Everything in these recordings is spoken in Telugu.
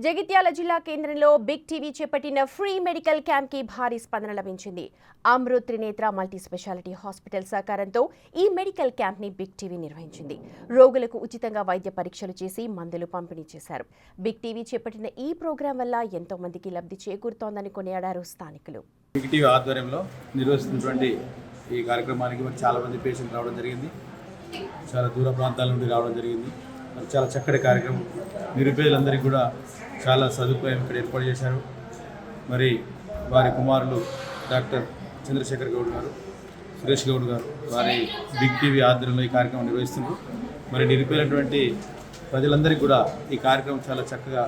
జగిత్యాల జిల్లా కేంద్రంలో బిగ్ టీవీ చేపట్టిన ఫ్రీ మెడికల్ క్యాంప్ కి భారీ స్పందన లభించింది. Amrit Trinetra multi speciality hospital సహకారంతో ఈ మెడికల్ క్యాంప్ ని బిగ్ టీవీ నిర్వహించింది. రోగులకు ఉచితంగా వైద్య పరీక్షలు చేసి మందులు పంపిణీ చేశారు. బిగ్ టీవీ చేపట్టిన ఈ ప్రోగ్రాం వల్ల ఎంతో మందికి లబ్ధి చేకూరుతోందని కొనియాడారు స్థానికులు. బిగ్ టీవీ ఆధ్వర్యంలో నిర్వహిస్తున్నటువంటి ఈ కార్యక్రమానికి చాలా మంది పేషెంట్లు రావడం జరిగింది. చాలా దూర ప్రాంతాల నుండి రావడం జరిగింది. చాలా చక్కటి కార్యక్రమం. నిరుపేదలందరికీ కూడా చాలా సదుపాయం ఇక్కడ ఏర్పాటు చేశారు. మరి వారి కుమారులు డాక్టర్ చంద్రశేఖర్ గౌడ్ గారు, సురేష్ గౌడ్ గారు వారి బిగ్ టీవీ ఆధ్వర్యంలో ఈ కార్యక్రమం నిర్వహిస్తున్నారు. మరి నిరుపేదైనటువంటి ప్రజలందరికీ కూడా ఈ కార్యక్రమం చాలా చక్కగా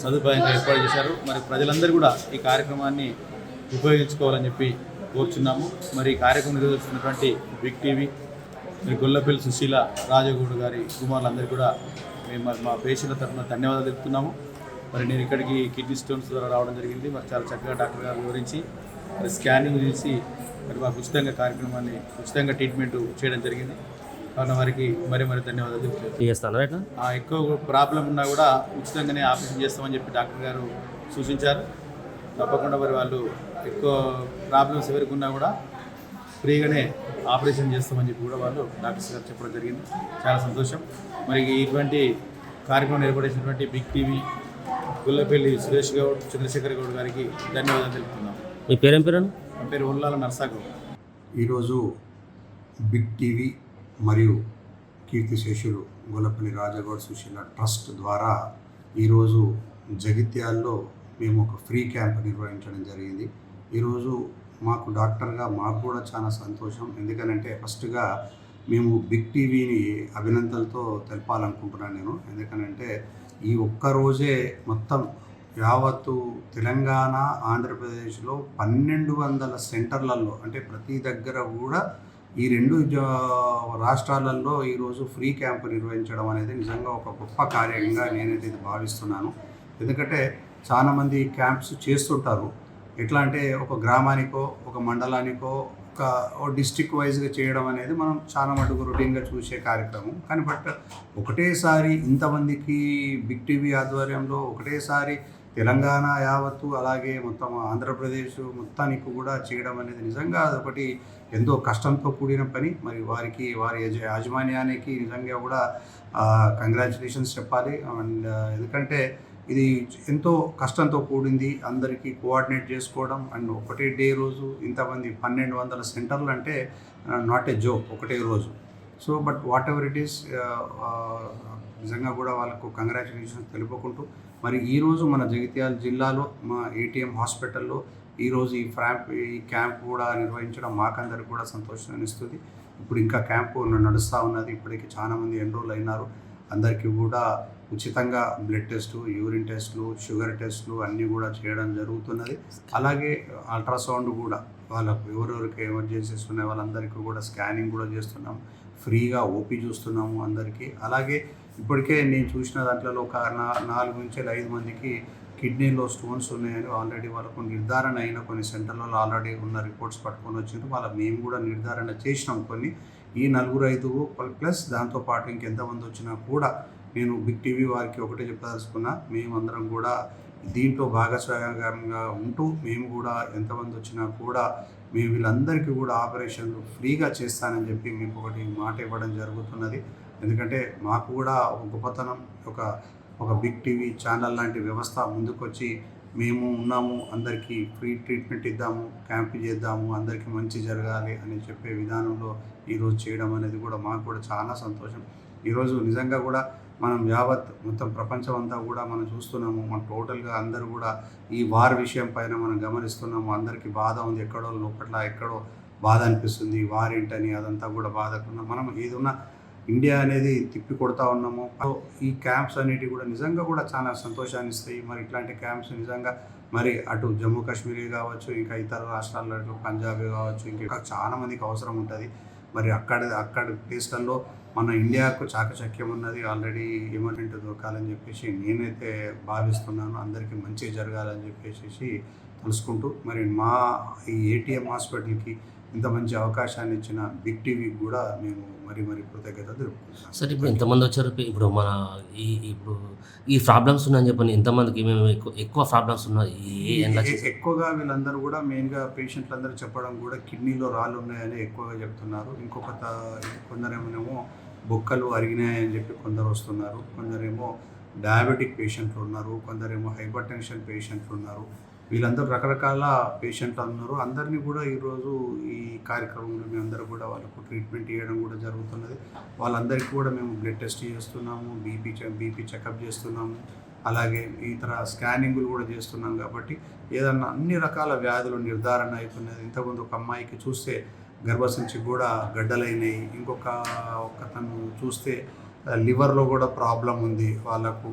సదుపాయంగా ఏర్పాటు చేశారు. మరి ప్రజలందరూ కూడా ఈ కార్యక్రమాన్ని ఉపయోగించుకోవాలని చెప్పి కోరుచున్నాము. మరి ఈ కార్యక్రమం నిర్వహిస్తున్నటువంటి బిగ్ టీవీ మరి గొల్లపల్లి సుశీల రాజగౌడ్ గారి కుమారులందరికీ కూడా మేము మా పేషెంట్ల తరఫున ధన్యవాదాలు తెలుపుతున్నాము. మరి నేను ఇక్కడికి కిడ్నీ స్టోన్స్ ద్వారా రావడం జరిగింది. మరి చాలా చక్కగా డాక్టర్ గారు వివరించి మరి స్కానింగ్ చేసి మరి మాకు ఉచితంగా ట్రీట్మెంట్ చేయడం జరిగింది. కావున వారికి మరి ధన్యవాదాలు తెలుపుతున్నాను. ఎక్కువ ప్రాబ్లం ఉన్నా కూడా ఉచితంగానే ఆపరేషన్ చేస్తామని చెప్పి డాక్టర్ గారు సూచించారు. తప్పకుండా మరి వాళ్ళు ఎక్కువ ప్రాబ్లమ్స్ ఎవరికి ఉన్నా కూడా ఫ్రీగానే ఆపరేషన్ చేస్తామని చెప్పి కూడా వాళ్ళు డాక్టర్స్ గారు చెప్పడం జరిగింది. చాలా సంతోషం. మరి ఇటువంటి కార్యక్రమం ఏర్పడేసినటువంటి బిగ్ టీవీ గుల్లపల్లి సురేష్ గౌడ్, చంద్రశేఖర్ గౌడ్ గారికి ధన్యవాదాలు తెలుపుతున్నాం. మీ పేరేం పేరు? నా పేరు ఒల్లాల నర్సాగౌడ్. ఈరోజు బిగ్ టీవీ మరియు కీర్తిశేషులు గొల్లపల్లి రాజగౌడ్ సుశీల ట్రస్ట్ ద్వారా ఈరోజు జగిత్యాల్లో మేము ఒక ఫ్రీ క్యాంప్ నిర్వహించడం జరిగింది. ఈరోజు మాకు డాక్టర్గా మాకు కూడా చాలా సంతోషం. ఎందుకనంటే ఫస్ట్గా మేము బిగ్ టీవీని అభినందనలతో తెలపాలనుకుంటున్నాను నేను. ఎందుకనంటే ఈ ఒక్కరోజే మొత్తం యావత్తు తెలంగాణ, ఆంధ్రప్రదేశ్లో 1200 సెంటర్లలో అంటే ప్రతి దగ్గర కూడా ఈ 2 రాష్ట్రాలలో ఈరోజు ఫ్రీ క్యాంపు నిర్వహించడం అనేది నిజంగా ఒక గొప్ప కార్యంగా నేనైతే ఇది భావిస్తున్నాను. ఎందుకంటే చాలామంది క్యాంప్స్ చేస్తుంటారు. ఎట్లా అంటే ఒక గ్రామానికో ఒక మండలానికో ఒక డిస్ట్రిక్ట్ వైజ్గా చేయడం అనేది మనం చాలా మటుకు రొటీన్గా చూసే కార్యక్రమం. కానీ బట్ ఒకటేసారి ఇంతమందికి బిగ్ టీవీ ఆధ్వర్యంలో ఒకటేసారి తెలంగాణ యావత్తు అలాగే మొత్తం ఆంధ్రప్రదేశ్ మొత్తానికి కూడా చేయడం అనేది నిజంగా అదొకటి ఎంతో కష్టంతో కూడిన పని. మరి వారి యాజమాన్యానికి నిజంగా కూడా కంగ్రాచులేషన్స్ చెప్పాలి. అండ్ ఎందుకంటే ఇది ఎంతో కష్టంతో కూడింది. అందరికీ కోఆర్డినేట్ చేసుకోవడం అండ్ ఒకటే డే రోజు ఇంతమంది 1200 సెంటర్లు అంటే నాట్ ఏ జోక్ ఒకటే రోజు. So but what ever it is నిజంగా కూడా వాళ్ళకు కంగ్రాచులేషన్స్ తెలుపుకుంటూ మరి ఈరోజు మన జగిత్యాల జిల్లాలో మా ఏటీఎం హాస్పిటల్లో ఈరోజు ఈ క్యాంప్ కూడా నిర్వహించడం మాకందరికి కూడా సంతోషాన్ని ఇస్తుంది. ఇప్పుడు ఇంకా క్యాంపు నడుస్తూ ఉన్నది. ఇప్పటికి చాలామంది ఎన్రోల్ అయినారు. అందరికీ కూడా ఉచితంగా బ్లడ్ టెస్టు, యూరిన్ టెస్టులు, షుగర్ టెస్టులు అన్నీ కూడా చేయడం జరుగుతున్నది. అలాగే అల్ట్రాసౌండ్ కూడా వాళ్ళకు ఎవరెవరికి ఎమర్జెన్సీస్ ఉన్నాయి వాళ్ళందరికీ కూడా స్కానింగ్ కూడా చేస్తున్నాము. ఫ్రీగా ఓపీ చూస్తున్నాము అందరికీ. అలాగే ఇప్పటికే నేను చూసిన దాంట్లో ఒక 4 నుంచి 5 మందికి కిడ్నీలో స్టోన్స్ ఉన్నాయని ఆల్రెడీ వాళ్ళకు నిర్ధారణ అయిన కొన్ని సెంటర్లలో ఆల్రెడీ ఉన్న రిపోర్ట్స్ పట్టుకొని వచ్చిండ్రు. మేము కూడా నిర్ధారణ చేసినాం కొన్ని. ఈ 4-5 ప్లస్ దాంతోపాటు ఇంకెంతమంది వచ్చినా కూడా నేను బిగ్ టీవీ వారికి ఒకటే చెప్పదలుచుకున్నా, మేమందరం కూడా దీంట్లో భాగస్వామ్యంగా ఉంటూ మేము కూడా ఎంతమంది వచ్చినా కూడా మేము వీళ్ళందరికీ కూడా ఆపరేషన్లు ఫ్రీగా చేస్తానని చెప్పి మీకు ఒకటి మాట ఇవ్వడం జరుగుతున్నది. ఎందుకంటే మాకు కూడా ఒక గొప్పతనం, ఒక బిగ్ టీవీ ఛానల్ లాంటి వ్యవస్థ ముందుకొచ్చి మేము ఉన్నాము, అందరికీ ఫ్రీ ట్రీట్మెంట్ ఇద్దాము, క్యాంప్ చేద్దాము, అందరికీ మంచి జరగాలి అని చెప్పే విధానంలో ఈరోజు చేయడం అనేది కూడా మాకు కూడా చాలా సంతోషం. ఈరోజు నిజంగా కూడా మనం యావత్ మొత్తం ప్రపంచం అంతా కూడా మనం చూస్తున్నాము. మనం టోటల్గా అందరూ కూడా ఈ వార్ విషయం పైన మనం గమనిస్తున్నాము. అందరికీ బాధ ఉంది, ఎక్కడో లోపట్ల ఎక్కడో బాధ అనిపిస్తుంది. వార్ ఏంటని అదంతా కూడా బాధకున్నాం. మనం ఏదన్నా ఇండియా అనేది తిప్పి కొడతా ఉన్నాము. ఈ క్యాంప్స్ అనేటివి కూడా నిజంగా కూడా చాలా సంతోషాన్ని ఇస్తాయి. మరి ఇట్లాంటి క్యాంప్స్ నిజంగా మరి అటు జమ్మూ కాశ్మీర్ కావచ్చు, ఇంకా ఇతర రాష్ట్రాల్లో పంజాబ్ కావచ్చు, ఇంకా చాలా మందికి అవసరం ఉంటుంది. మరి అక్కడ ప్లేస్లలో మన ఇండియాకు చాకచక్యం ఉన్నది. ఆల్రెడీ ఎమర్జెంట్ దొరకాలని చెప్పేసి నేనైతే భావిస్తున్నాను. అందరికీ మంచి జరగాలని చెప్పేసి తెలుసుకుంటూ మరి మా ఈ ఏటీఎం హాస్పిటల్కి ఇంత మంచి అవకాశాన్ని ఇచ్చిన బిగ్ టీవీకి కూడా మేము మరీ కృతజ్ఞత తెలుపుకుంటున్నాను. సార్ ఇప్పుడు ఎంతమంది వచ్చారు ఇప్పుడు మన ఇప్పుడు ఈ ప్రాబ్లమ్స్ ఉన్నాయని చెప్పని ఎంతమందికి మేము ఎక్కువ ప్రాబ్లమ్స్ ఉన్నాయి ఎక్కువగా వీళ్ళందరూ కూడా మెయిన్గా పేషెంట్లు అందరూ చెప్పడం కూడా కిడ్నీలో రాళ్ళు ఉన్నాయని ఎక్కువగా చెప్తున్నారు. కొందరేమో బొక్కలు అరిగినాయని చెప్పి కొందరు వస్తున్నారు, కొందరేమో డయాబెటిక్ పేషెంట్లు ఉన్నారు, కొందరేమో హైపర్ టెన్షన్ పేషెంట్లు ఉన్నారు. వీళ్ళందరూ రకరకాల పేషెంట్లు ఉన్నారు. అందరినీ కూడా ఈరోజు ఈ కార్యక్రమంలో మేము అందరూ కూడా వాళ్ళకు ట్రీట్మెంట్ ఇవ్వడం కూడా జరుగుతున్నది. వాళ్ళందరికీ కూడా మేము బ్లడ్ టెస్ట్ చేస్తున్నాము, బీపీ చెకప్ చేస్తున్నాము, అలాగే ఇతర స్కానింగ్లు కూడా చేస్తున్నాం. కాబట్టి ఏదన్నా అన్ని రకాల వ్యాధులు నిర్ధారణ అవుతున్నది. ఇంతకుముందు ఒక అమ్మాయికి చూస్తే గర్భసంచి కూడా గడ్డలైనాయి, ఒకతను చూస్తే లివర్లో కూడా ప్రాబ్లం ఉంది వాళ్ళకు.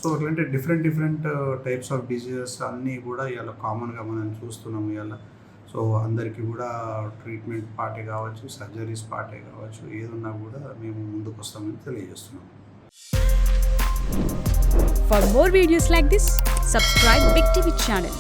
సో అట్లాంటి డిఫరెంట్ టైప్స్ ఆఫ్ డిసీజెస్ అన్నీ కూడా ఇవాళ కామన్గా మనం చూస్తున్నాము ఇవాళ. సో అందరికీ కూడా ట్రీట్మెంట్ పార్టీ కావచ్చు, సర్జరీస్ పార్టీ కావచ్చు, ఏదున్నా కూడా మేము ముందుకు వస్తామని తెలియజేస్తున్నాము. For more videos like this, subscribe Big TV channel.